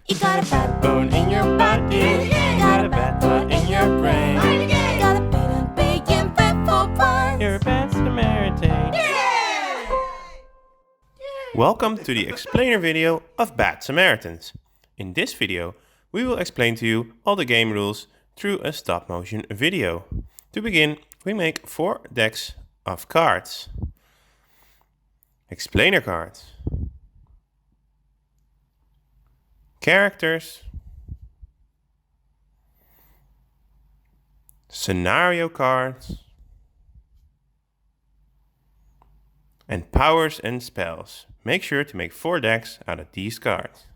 You got a backbone in your body. You got a bad thought in your brain. You got a pain and bacon fretful puns. You're a Bad Samaritan. Welcome to the explainer video of Bad Samaritans. In this video, we will explain to you all the game rules through a stop motion video. To begin, we make 4 decks of cards. Explainer cards. Characters. Scenario cards. And powers and spells. Make sure to make 4 decks out of these cards.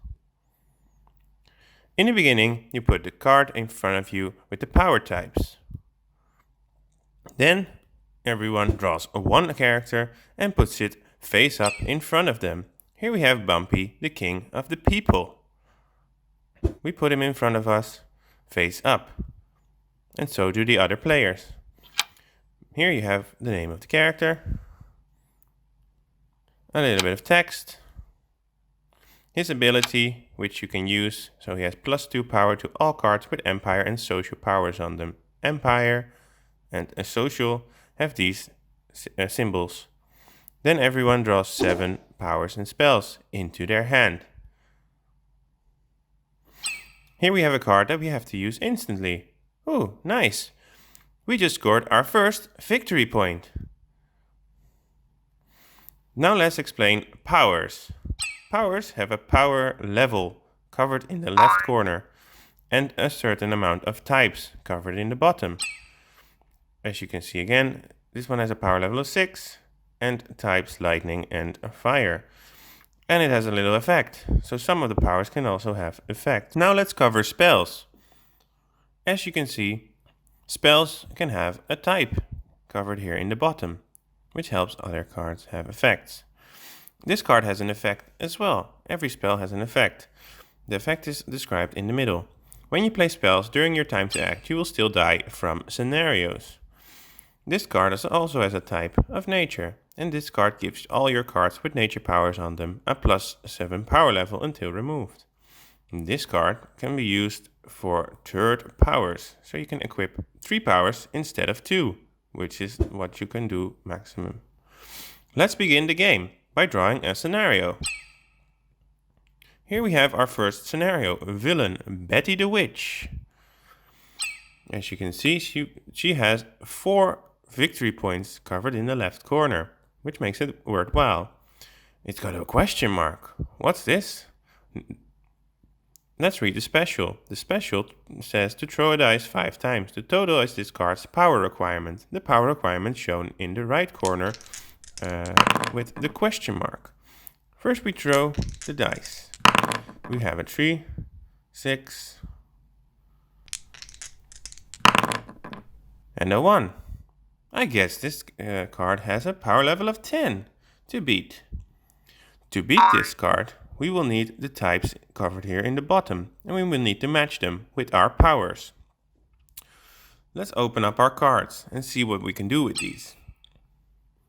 In the beginning, you put the card in front of you with the power types. Then, everyone draws one character and puts it face up in front of them. Here we have Bumpy, the king of the people. We put him in front of us, face up. And so do the other players. Here you have the name of the character. A little bit of text. His ability, which you can use, so he has +2 power to all cards with Empire and Social powers on them. Empire and Social have these symbols. Then everyone draws 7 powers and spells into their hand. Here we have a card that we have to use instantly. Ooh, nice! We just scored our first victory point. Now let's explain powers. Powers have a power level covered in the left corner and a certain amount of types covered in the bottom. As you can see again, this one has a power level of 6 and types lightning and fire. And it has a little effect, so some of the powers can also have effect. Now let's cover spells. As you can see, spells can have a type covered here in the bottom, which helps other cards have effects. This card has an effect as well. Every spell has an effect. The effect is described in the middle. When you play spells during your time to act, you will still die from scenarios. This card also has a type of nature, and this card gives all your cards with nature powers on them a +7 power level until removed. This card can be used for third powers, so you can equip 3 powers instead of 2, which is what you can do maximum. Let's begin the game by drawing a scenario. Here we have our first scenario, villain Betty the Witch. As you can see, she has 4 victory points covered in the left corner, which makes it worthwhile. It's got a question mark. What's this? Let's read the special. The special says to throw a dice 5 times. The total is this card's power requirement. The power requirement shown in the right corner with the question mark. First we throw the dice. We have a 3, 6, and a 1. I guess this card has a power level of 10 to beat. To beat this card, we will need the types covered here in the bottom, and we will need to match them with our powers. Let's open up our cards and see what we can do with these.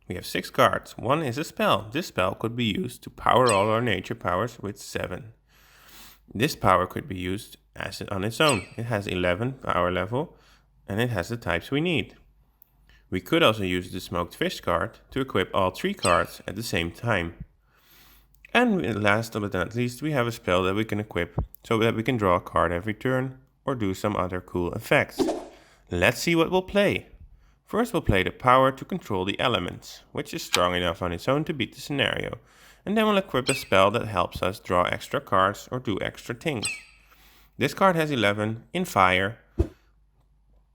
We have 6 cards. 1 is a spell. This spell could be used to power all our nature powers with 7. This power could be used on its own. It has 11 power level and it has the types we need. We could also use the smoked fish card to equip all 3 cards at the same time. And last but not least, we have a spell that we can equip so that we can draw a card every turn or do some other cool effects. Let's see what we'll play. First we'll play the power to control the elements, which is strong enough on its own to beat the scenario. And then we'll equip a spell that helps us draw extra cards or do extra things. This card has 11 in fire,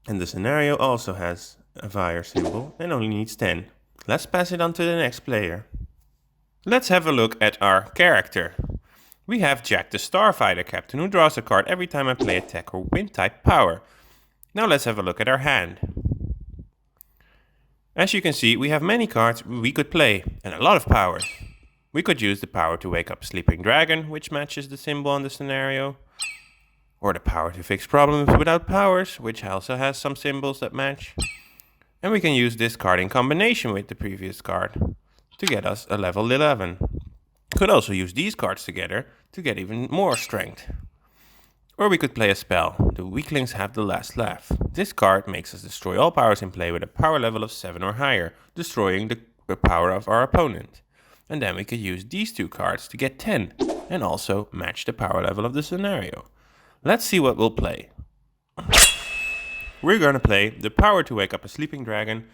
and the scenario also has a fire symbol and only needs 10. Let's pass it on to the next player. Let's have a look at our character. We have Jack the Starfighter Captain, who draws a card every time I play attack or wind type power. Now let's have a look at our hand. As you can see, we have many cards we could play and a lot of powers. We could use the power to wake up a sleeping dragon, which matches the symbol on the scenario. Or the power to fix problems without powers, which also has some symbols that match. And we can use this card in combination with the previous card to get us a level 11. Could also use these cards together to get even more strength. Or we could play a spell. The weaklings have the last laugh. This card makes us destroy all powers in play with a power level of 7 or higher, destroying the power of our opponent. And then we could use these two cards to get 10, and also match the power level of the scenario. Let's see what we'll play. We're gonna play the power to wake up a sleeping dragon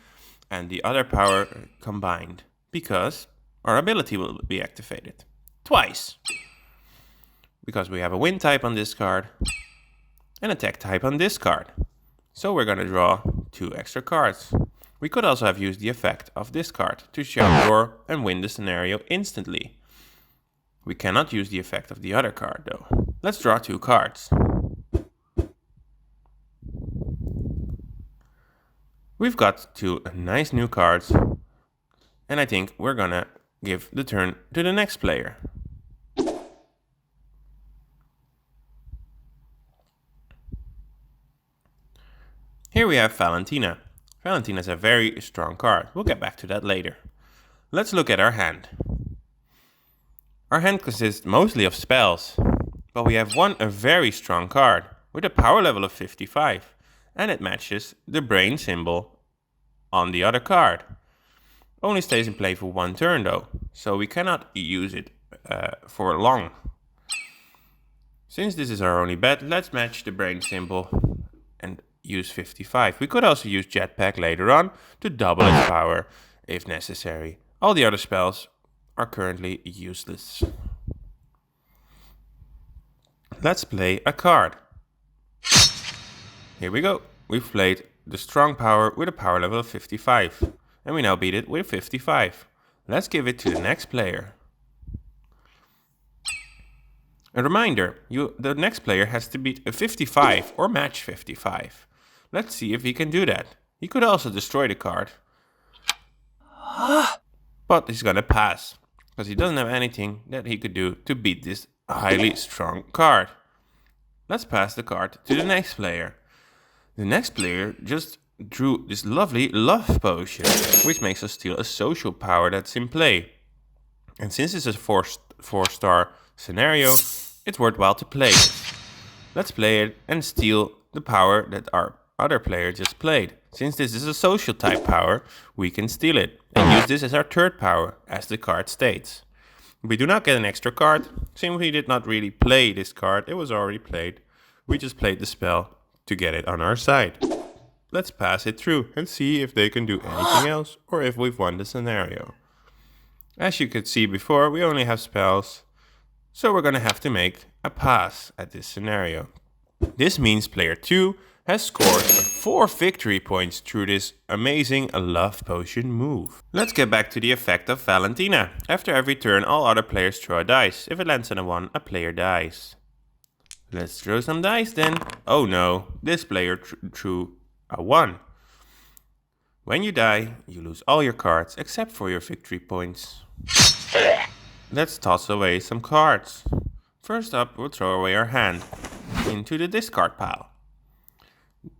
and the other power combined, because our ability will be activated twice. Because we have a wind type on this card, an attack type on this card. So we're gonna draw 2 extra cards. We could also have used the effect of this card to shut door and win the scenario instantly. We cannot use the effect of the other card though. Let's draw 2 cards. We've got 2 nice new cards, and I think we're gonna give the turn to the next player. Here we have Valentina. Valentina's a very strong card. We'll get back to that later. Let's look at our hand. Our hand consists mostly of spells, but we have a very strong card with a power level of 55, and it matches the brain symbol on the other card. Only stays in play for 1 turn though, so we cannot use it for long. Since this is our only bet, let's match the brain symbol and use 55. We could also use Jetpack later on to double its power if necessary. All the other spells are currently useless. Let's play a card. Here we go. We've played the strong power with a power level of 55. And we now beat it with 55. Let's give it to the next player. A reminder, the next player has to beat a 55 or match 55. Let's see if he can do that. He could also destroy the card. But he's gonna pass, because he doesn't have anything that he could do to beat this highly strong card. Let's pass the card to the next player. The next player just drew this lovely love potion, which makes us steal a social power that's in play. And since it's a 4-star scenario, it's worthwhile to play it. Let's play it and steal the power that our other player just played. Since this is a social type power, we can steal it and use this as our 3rd power, as the card states. We do not get an extra card, since we did not really play this card, it was already played. We just played the spell to get it on our side. Let's pass it through and see if they can do anything else, or if we've won the scenario. As you could see before, we only have spells, so we're gonna have to make a pass at this scenario. This means player 2 has scored 4 victory points through this amazing love potion move. Let's get back to the effect of Valentina. After every turn, all other players throw a dice. If it lands on a 1, a player dies. Let's throw some dice then. Oh no, this player threw a 1. When you die, you lose all your cards except for your victory points. Let's toss away some cards. First up, we'll throw away our hand into the discard pile.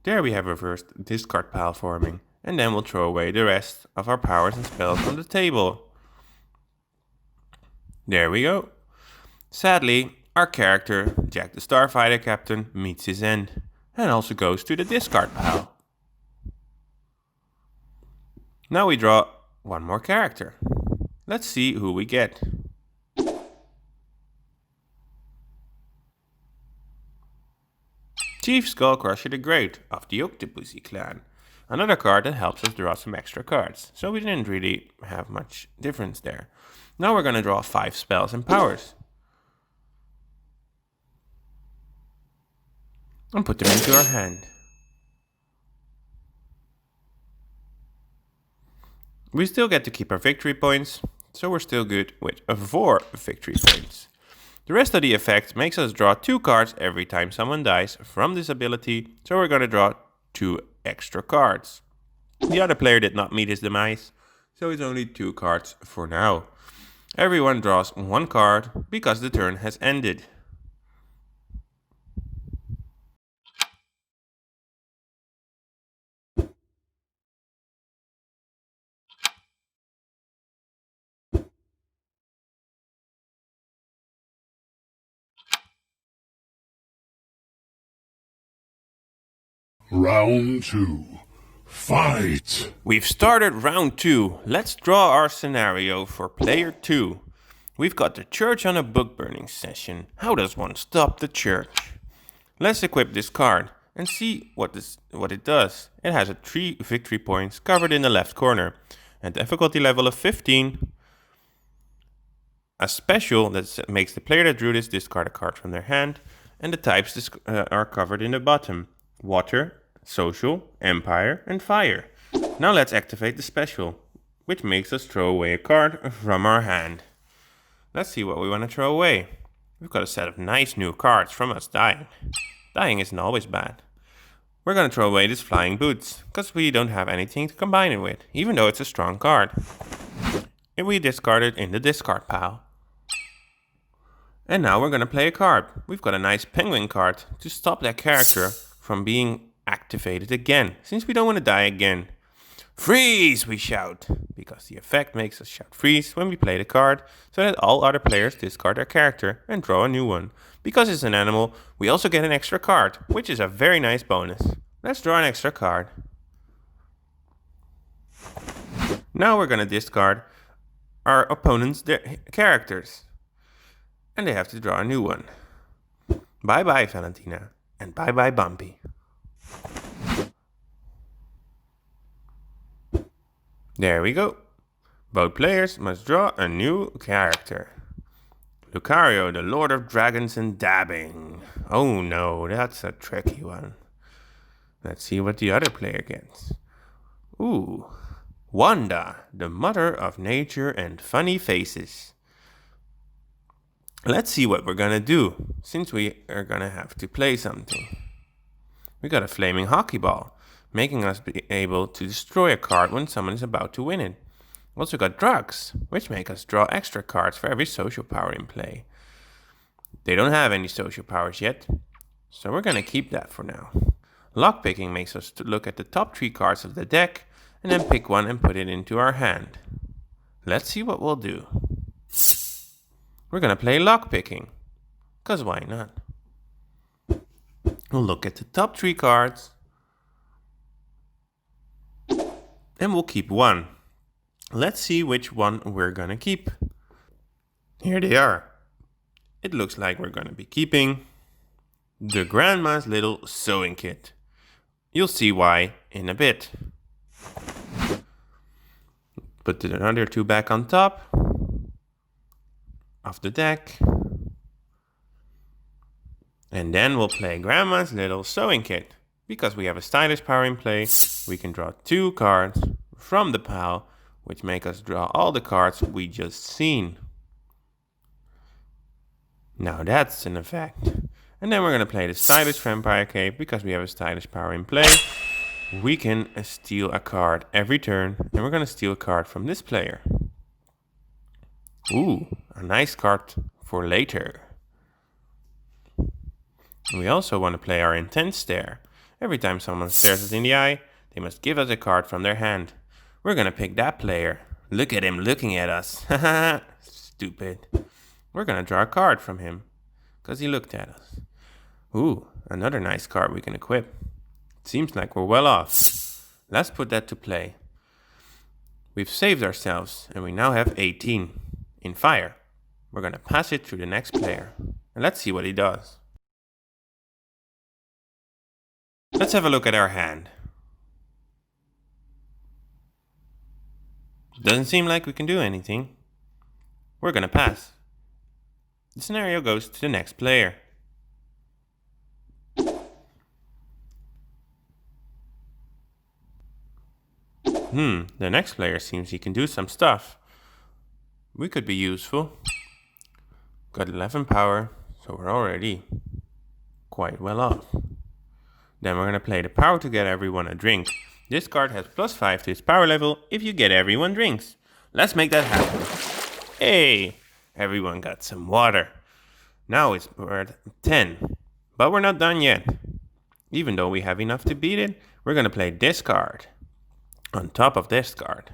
There we have reversed discard pile forming, and then we'll throw away the rest of our powers and spells from the table. There we go. Sadly, our character, Jack the Starfighter Captain, meets his end, and also goes to the discard pile. Now we draw 1 more character. Let's see who we get. Chief Skullcrusher the Great of the Octopussy clan. Another card that helps us draw some extra cards, so we didn't really have much difference there. Now we're gonna draw 5 spells and powers. And put them into our hand. We still get to keep our victory points, so we're still good with 4 victory points. The rest of the effect makes us draw 2 cards every time someone dies from this ability, so we're gonna draw 2 extra cards. The other player did not meet his demise, so it's only 2 cards for now. Everyone draws 1 card because the turn has ended. Round 2. Fight! We've started round 2. Let's draw our scenario for player 2. We've got the church on a book burning session. How does one stop the church? Let's equip this card and see what it does. It has 3 victory points covered in the left corner. A difficulty level of 15. A special that makes the player that drew this discard a card from their hand. And the types are covered in the bottom. Water, social, empire, and fire. Now let's activate the special, which makes us throw away a card from our hand. Let's see what we want to throw away. We've got a set of nice new cards from us dying. Dying isn't always bad. We're going to throw away this flying boots, because we don't have anything to combine it with, even though it's a strong card. And we discard it in the discard pile. And now we're going to play a card. We've got a nice penguin card to stop that character from being activated again, since we don't want to die again. Freeze, we shout, because the effect makes us shout freeze when we play the card, so that all other players discard their character and draw a new one. Because it's an animal, we also get an extra card, which is a very nice bonus. Let's draw an extra card. Now we're going to discard our opponent's characters. And they have to draw a new one. Bye-bye, Valentina. And bye-bye, Bumpy. There we go. Both players must draw a new character. Lucario, the Lord of Dragons and Dabbing. Oh no, that's a tricky one. Let's see what the other player gets. Ooh. Wanda, the Mother of Nature and Funny Faces. Let's see what we're gonna do, since we are gonna have to play something. We got a flaming hockey ball, making us be able to destroy a card when someone is about to win it. Also got drugs, which make us draw extra cards for every social power in play. They don't have any social powers yet, so we're gonna keep that for now. Lockpicking makes us look at the top 3 cards of the deck, and then pick one and put it into our hand. Let's see what we'll do. We're gonna play lockpicking, cause why not? We'll look at the top 3 cards, and we'll keep one. Let's see which one we're gonna keep. Here they are. It looks like we're gonna be keeping the Grandma's Little Sewing Kit. You'll see why in a bit. Put the other 2 back on top of the deck. And then we'll play Grandma's Little Sewing Kit. Because we have a stylish power in play, we can draw 2 cards from the pile, which make us draw all the cards we just seen. Now that's an effect. And then we're going to play the stylish Vampire Cape, because we have a stylish power in play. We can steal a card every turn, and we're going to steal a card from this player. Ooh, a nice card for later. We also want to play our Intense Stare. Every time someone stares us in the eye, they must give us a card from their hand. We're going to pick that player. Look at him looking at us. Haha, stupid. We're going to draw a card from him, because he looked at us. Ooh, another nice card we can equip. Seems like we're well off. Let's put that to play. We've saved ourselves, and we now have 18 in fire. We're going to pass it to the next player. And let's see what he does. Let's have a look at our hand. Doesn't seem like we can do anything. We're going to pass. The scenario goes to the next player. The next player seems he can do some stuff. We could be useful. Got 11 power, so we're already quite well off. Then we're going to play the power to get everyone a drink. This card has +5 to its power level if you get everyone drinks. Let's make that happen. Hey, everyone got some water. Now it's worth 10, but we're not done yet. Even though we have enough to beat it, we're going to play this card on top of this card,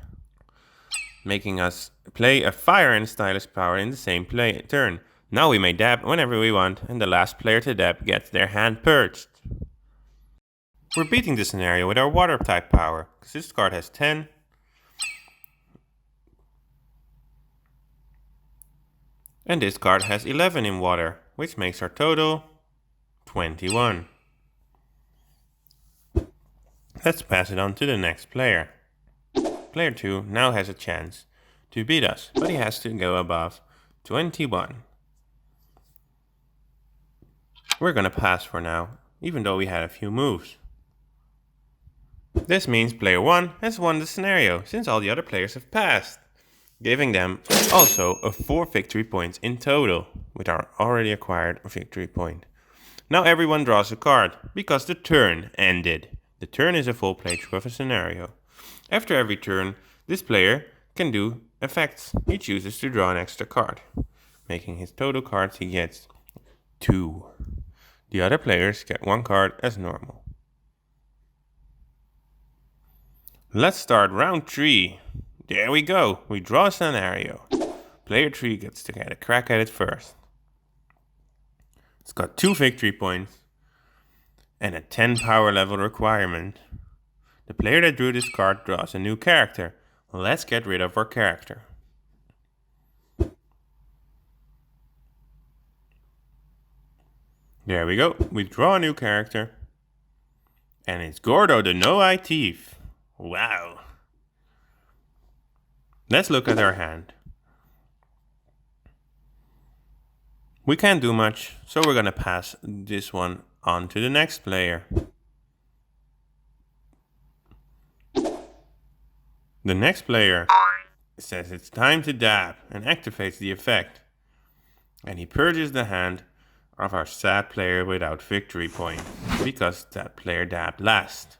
making us play a fire and stylish power in the same turn. Now we may dab whenever we want, and the last player to dab gets their hand purged. We're beating the scenario with our water type power, because this card has 10. And this card has 11 in water, which makes our total 21. Let's pass it on to the next player. Player 2 now has a chance to beat us, but he has to go above 21. We're gonna pass for now, even though we had a few moves. This means player 1 has won the scenario, since all the other players have passed, giving them also a 4 victory points in total, with our already acquired victory point. Now everyone draws a card, because the turn ended. The turn is a full playthrough of a scenario. After every turn, this player can do effects. He chooses to draw an extra card, making his total cards he gets 2. The other players get 1 card as normal. Let's start round 3. There we go. We draw a scenario. Player 3 gets to get a crack at it first. It's got 2 victory points and a 10 power level requirement. The player that drew this card draws a new character. Let's get rid of our character. There we go. We draw a new character. And it's Gordo the No-Eye Thief. Wow. Let's look at our hand. We can't do much, so we're gonna pass this one on to the next player. The next player says it's time to dab and activates the effect. And he purges the hand of our sad player without victory point, because that player dabbed last.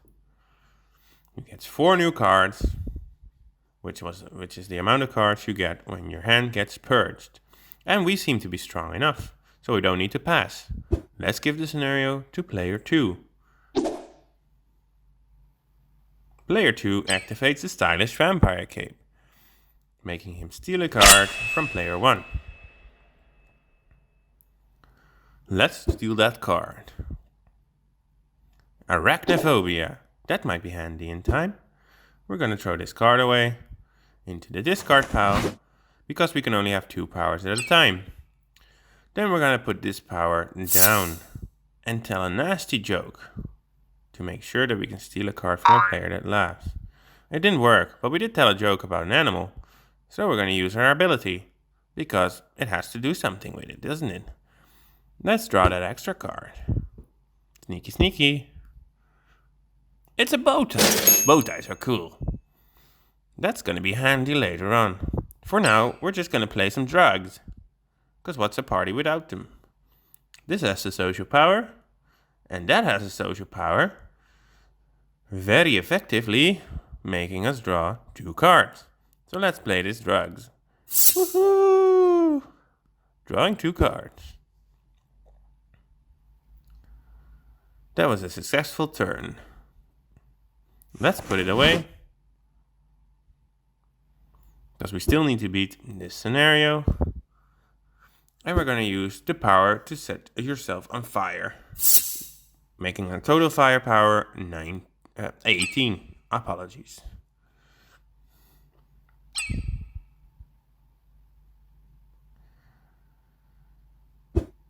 He gets 4 new cards, which is the amount of cards you get when your hand gets purged. And we seem to be strong enough, so we don't need to pass. Let's give the scenario to player 2. Player 2 activates the stylish vampire cape, making him steal a card from player 1. Let's steal that card. Arachnophobia. That might be handy in time. We're gonna throw this card away into the discard pile, because we can only have 2 powers at a time. Then we're gonna put this power down and tell a nasty joke to make sure that we can steal a card from a player that laughs. It didn't work, but we did tell a joke about an animal, so we're gonna use our ability, because it has to do something with it, doesn't it? Let's draw that extra card. Sneaky, sneaky. It's a bow tie. Bow ties are cool. That's gonna be handy later on. For now, we're just gonna play some drugs. Because what's a party without them? This has a social power. And that has a social power. Very effectively making us draw 2 cards. So let's play this drugs. Woohoo! Drawing 2 cards. That was a successful turn. Let's put it away, because we still need to beat this scenario. And we're going to use the power to set yourself on fire, making our total firepower 18. Apologies.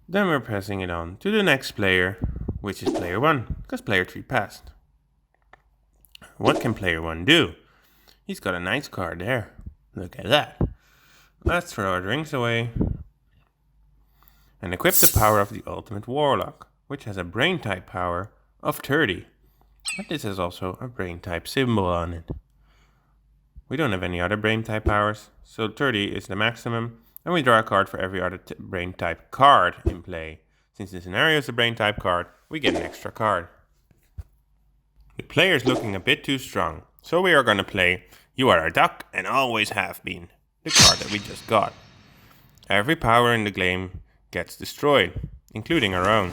Then we're passing it on to the next player, which is player 1, because player 3 passed. What can player 1 do? He's got a nice card there. Look at that. Let's throw our drinks away and equip the power of the ultimate warlock, which has a brain type power of 30. But this has also a brain type symbol on it. We don't have any other brain type powers, so 30 is the maximum, and we draw a card for every other brain type card in play. Since the scenario is a brain type card, we get an extra card. The player is looking a bit too strong, so we are going to play You Are a Duck and Always Have Been, the card that we just got. Every power in the game gets destroyed, including our own.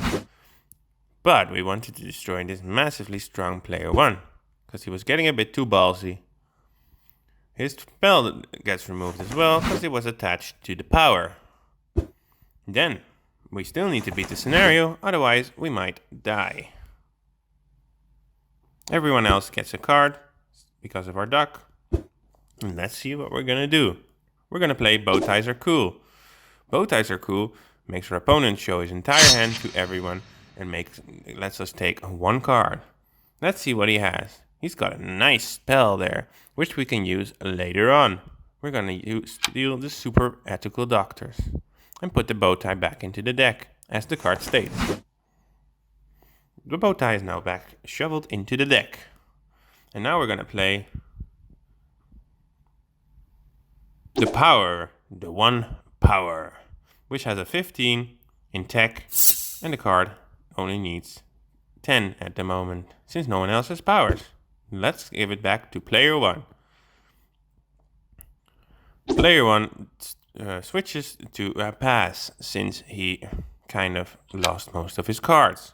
But we wanted to destroy this massively strong player 1, because he was getting a bit too ballsy. His spell gets removed as well, because it was attached to the power. Then, we still need to beat the scenario, otherwise we might die. Everyone else gets a card because of our duck. And let's see what we're gonna do. We're gonna play Bow Ties Are Cool. Bow Ties Are Cool makes our opponent show his entire hand to everyone and lets us take one card. Let's see what he has. He's got a nice spell there, which we can use later on. We're gonna steal the super ethical doctors and put the bow tie back into the deck, as the card states. The bow tie is now back shoveled into the deck. And now we're gonna play the power, the one power, which has a 15 in tech, and the card only needs 10 at the moment, since no one else has powers. Let's give it back to player 1. Player 1 switches to pass, since he kind of lost most of his cards.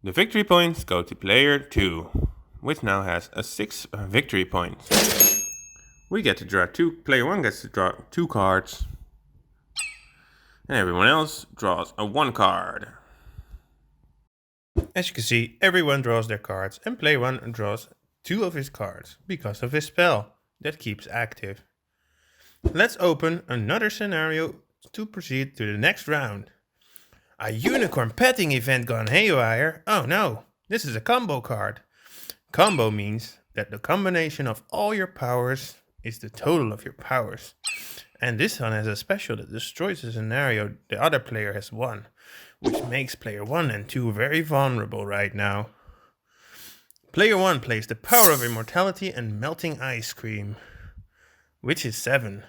The victory points go to player 2, which now has a 6 victory points. We get to draw 2. Player 1 gets to draw 2 cards, and everyone else draws a 1 card. As you can see, everyone draws their cards, and player 1 draws 2 of his cards because of his spell that keeps active. Let's open another scenario to proceed to the next round. A unicorn petting event gone haywire? Oh no, this is a combo card. Combo means that the combination of all your powers is the total of your powers. And this one has a special that destroys the scenario the other player has won, which makes player 1 and 2 very vulnerable right now. Player 1 plays the power of immortality and melting ice cream, which is 7.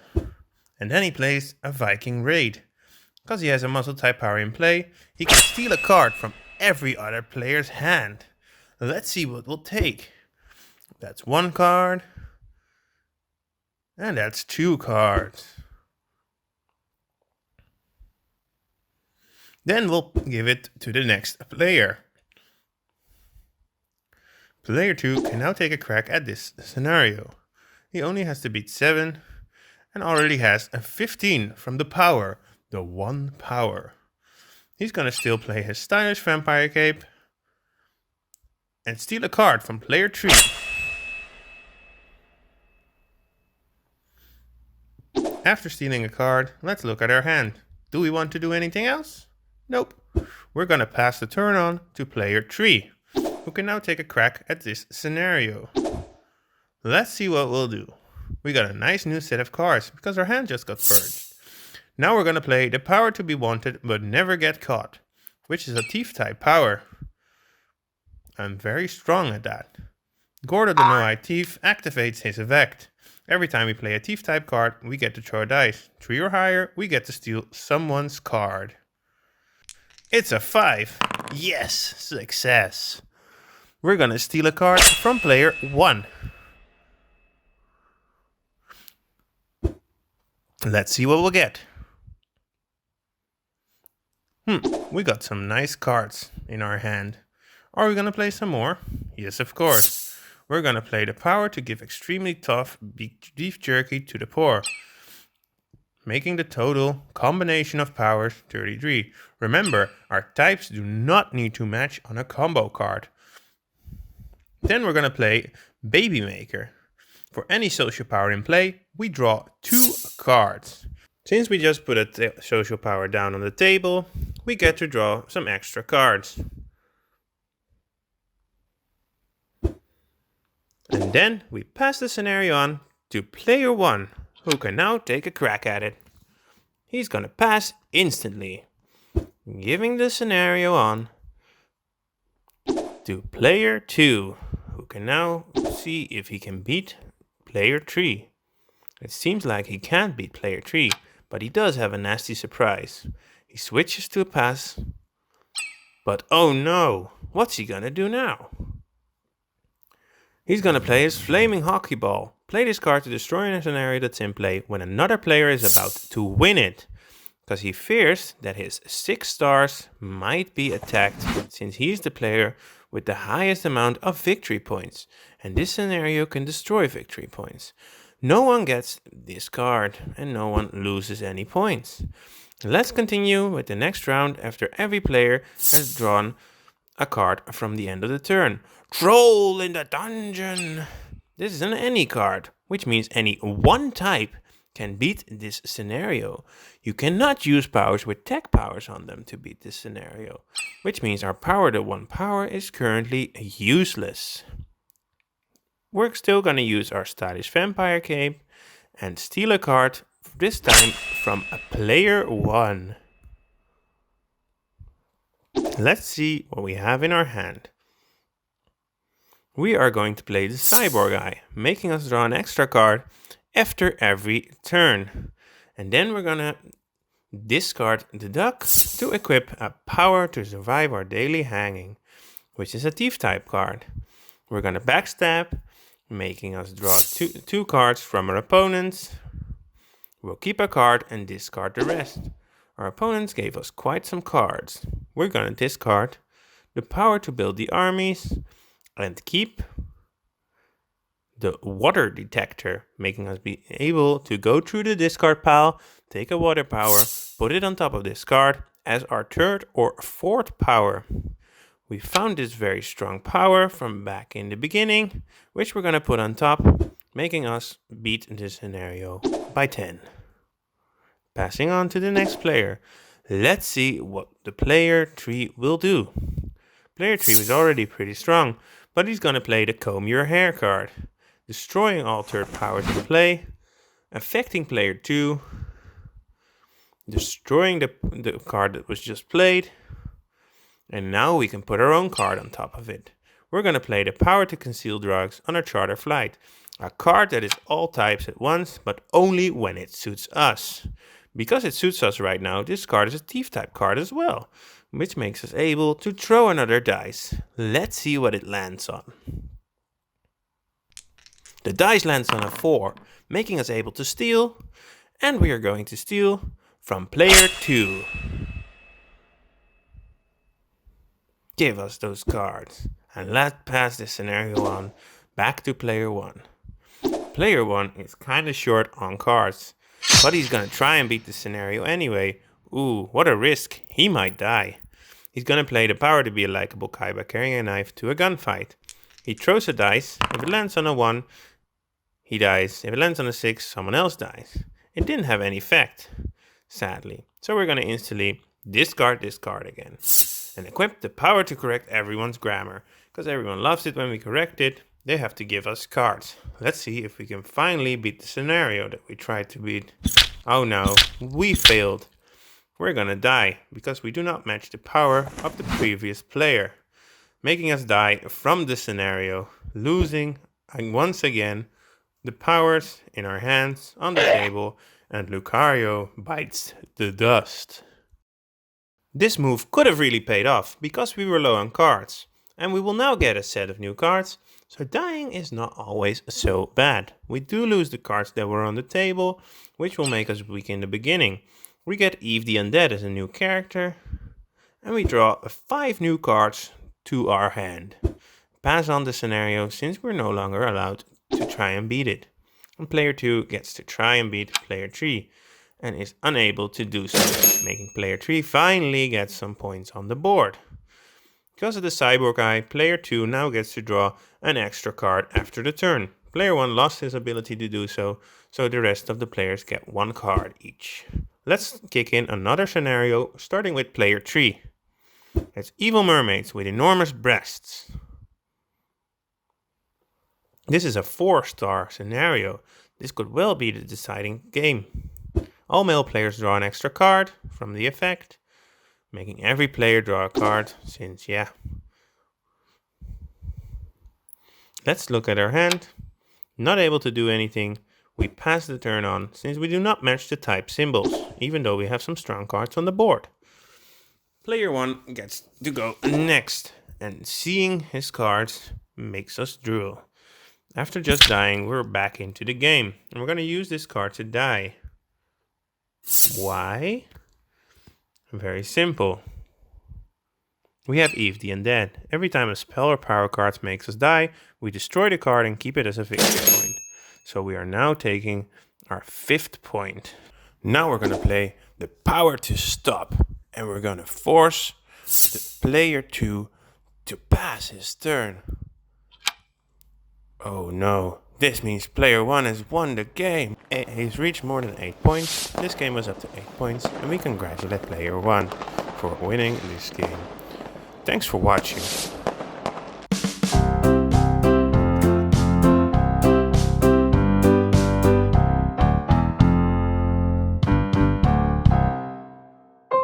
And then he plays a Viking raid. Because he has a muscle type power in play, he can steal a card from every other player's hand. Let's see what we'll take. That's 1 card. And that's 2 cards. Then we'll give it to the next player. Player 2 can now take a crack at this scenario. He only has to beat 7 and already has a 15 from the power, the 1 power. He's gonna still play his stylish vampire cape and steal a card from player 3. After stealing a card, let's look at our hand. Do we want to do anything else? Nope. We're gonna pass the turn on to player 3, who can now take a crack at this scenario. Let's see what we'll do. We got a nice new set of cards because our hand just got purged. Now we're gonna play the power to be wanted but never get caught, which is a thief type power. I'm very strong at that. Gordo the No-Eye Thief activates his effect. Every time we play a thief type card, we get to throw a dice. 3 or higher, we get to steal someone's card. It's a 5. Yes, success. We're gonna steal a card from player 1. Let's see what we'll get. We got some nice cards in our hand. Are we gonna play some more? Yes, of course. We're gonna play the power to give extremely tough beef jerky to the poor, making the total combination of powers 33. Remember, our types do not need to match on a combo card. Then we're gonna play Baby Maker. For any social power in play, we draw 2 cards. Since we just put a social power down on the table, we get to draw some extra cards. And then we pass the scenario on to player 1, who can now take a crack at it. He's gonna pass instantly, giving the scenario on to player 2, who can now see if he can beat player 3. It seems like he can't beat player 3, but he does have a nasty surprise. He switches to a pass, but oh no, what's he gonna do now? He's gonna play his Flaming Hockey Ball. Play this card to destroy a scenario that's in play when another player is about to win it, because he fears that his 6 stars might be attacked since he's the player with the highest amount of victory points, and this scenario can destroy victory points. No one gets this card and no one loses any points. Let's continue with the next round after every player has drawn a card from the end of the turn. Troll in the dungeon! This is an any card, which means any one type can beat this scenario. You cannot use powers with tech powers on them to beat this scenario, which means our power to 1 power is currently useless. We're still going to use our stylish vampire cape and steal a card, this time from a player 1. Let's see what we have in our hand. We are going to play the cyborg guy, making us draw an extra card after every turn. And then we're going to discard the duck to equip a power to survive our daily hanging, which is a thief type card. We're going to backstab, making us draw two cards from our opponents. We'll keep a card and discard the rest. Our opponents gave us quite some cards. We're going to discard the power to build the armies and keep the water detector, making us be able to go through the discard pile, take a water power, put it on top of this card as our third or fourth power. We found this very strong power from back in the beginning, which we're going to put on top, making us beat this scenario by 10. Passing on to the next player. Let's see what the player 3 will do. Player 3 was already pretty strong, but he's going to play the Comb Your Hair card, destroying all third powers in play, affecting player 2, destroying the card that was just played, and now we can put our own card on top of it. We're going to play the Power to Conceal Drugs on our Charter Flight, a card that is all types at once, but only when it suits us. Because it suits us right now, this card is a thief type card as well, which makes us able to throw another dice. Let's see what it lands on. The dice lands on a 4, making us able to steal, and we are going to steal from player 2. Give us those cards, and let's pass this scenario on back to player 1. Player 1 is kinda short on cards, but he's gonna try and beat the scenario anyway. Ooh, what a risk, he might die. He's gonna play the Power to be a likable guy by carrying a knife to a gunfight. He throws a dice, if it lands on a 1, he dies. If it lands on a 6, someone else dies. It didn't have any effect, sadly. So we're gonna instantly discard this card again. And equip the Power to correct everyone's grammar. Because everyone loves it when we correct it, they have to give us cards. Let's see if we can finally beat the scenario that we tried to beat. Oh no, we failed. We're gonna die, because we do not match the power of the previous player. Making us die from the scenario, losing, and once again, the powers in our hands on the table, and Lucario bites the dust. This move could have really paid off, because we were low on cards. And we will now get a set of new cards, so dying is not always so bad. We do lose the cards that were on the table, which will make us weak in the beginning. We get Eve the Undead as a new character, and we draw 5 new cards to our hand. Pass on the scenario since we're no longer allowed to try and beat it. And player 2 gets to try and beat player 3. And is unable to do so, making player 3 finally get some points on the board. Because of the cyborg guy, player 2 now gets to draw an extra card after the turn. Player 1 lost his ability to do so, so the rest of the players get 1 card each. Let's kick in another scenario, starting with player 3. It's evil mermaids with enormous breasts. This is a 4-star scenario. This could well be the deciding game. All male players draw an extra card from the effect, making every player draw a card, since yeah. Let's look at our hand. Not able to do anything, we pass the turn on, since we do not match the type symbols, even though we have some strong cards on the board. Player 1 gets to go next, and seeing his cards makes us drool. After just dying, we're back into the game, and we're going to use this card to die. Why? Very simple. We have Eve the Undead. Every time a spell or power card makes us die, we destroy the card and keep it as a victory point. So we are now taking our 5th point. Now we're going to play the Power to Stop. And we're going to force the player 2 to pass his turn. Oh no, this means player 1 has won the game. He's reached more than 8 points. This game was up to 8 points, and we congratulate player 1 for winning this game. Thanks for watching.